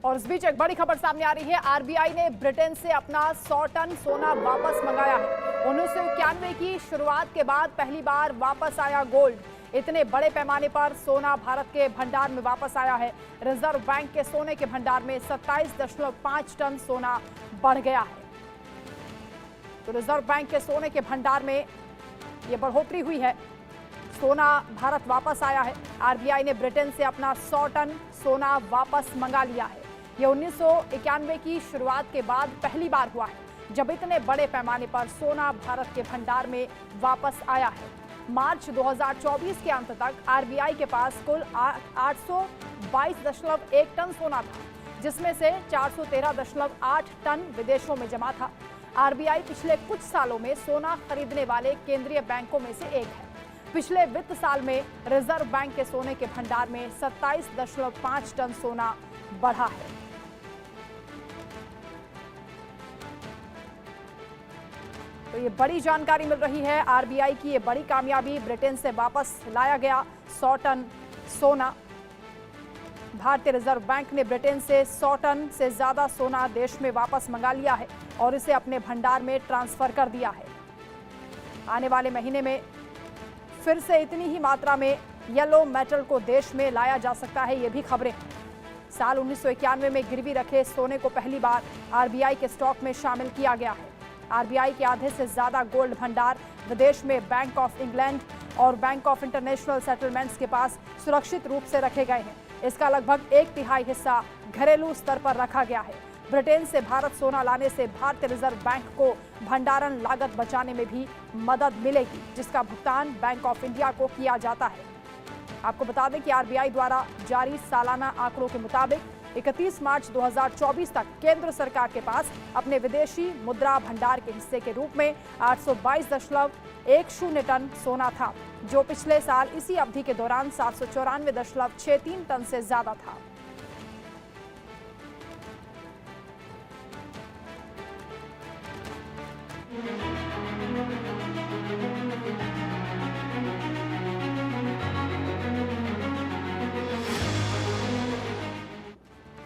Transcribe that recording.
और इस बीच एक बड़ी खबर सामने आ रही है। आरबीआई ने ब्रिटेन से अपना 100 टन सोना वापस मंगाया है। 1991 की शुरुआत के बाद पहली बार वापस आया गोल्ड। इतने बड़े पैमाने पर सोना भारत के भंडार में वापस आया है। रिजर्व बैंक के सोने के भंडार में 27.5 टन सोना बढ़ गया है। तो रिजर्व बैंक के सोने के भंडार में यह बढ़ोतरी हुई है। सोना भारत वापस आया है। आरबीआई ने ब्रिटेन से अपना 100 टन सोना वापस मंगा लिया है। यह 1991 की शुरुआत के बाद पहली बार हुआ है जब इतने बड़े पैमाने पर सोना भारत के भंडार में वापस आया है। मार्च 2024 के अंत तक आरबीआई के पास कुल 822.1 टन सोना था, जिसमें से 413.8 टन विदेशों में जमा था। आरबीआई पिछले कुछ सालों में सोना खरीदने वाले केंद्रीय बैंकों में से एक है। पिछले वित्त साल में रिजर्व बैंक के सोने के भंडार में 27.5 टन सोना बढ़ा है। तो ये बड़ी जानकारी मिल रही है। आरबीआई की ये बड़ी कामयाबी, ब्रिटेन से वापस लाया गया 100 टन सोना। भारतीय रिजर्व बैंक ने ब्रिटेन से 100 टन से ज्यादा सोना देश में वापस मंगा लिया है और इसे अपने भंडार में ट्रांसफर कर दिया है। आने वाले महीने में फिर से इतनी ही मात्रा में येलो मेटल को देश में लाया जा सकता है, ये भी खबरें। साल 1991 में गिरवी रखे सोने को पहली बार आरबीआई के स्टॉक में शामिल किया गया है। आरबीआई के आधे से ज्यादा गोल्ड भंडार विदेश में बैंक ऑफ इंग्लैंड और बैंक ऑफ इंटरनेशनल सेटलमेंट्स के पास सुरक्षित रूप से रखे गए हैं। इसका लगभग 1/3 हिस्सा घरेलू स्तर पर रखा गया है। ब्रिटेन से भारत सोना लाने से भारतीय रिजर्व बैंक को भंडारण लागत बचाने में भी मदद मिलेगी, जिसका भुगतान बैंक ऑफ इंडिया को किया जाता है। आपको बता दें कि आरबीआई द्वारा जारी सालाना आंकड़ों के मुताबिक 31 मार्च 2024 तक केंद्र सरकार के पास अपने विदेशी मुद्रा भंडार के हिस्से के रूप में 822.10 टन सोना था, जो पिछले साल इसी अवधि के दौरान 794.63 टन से ज्यादा था।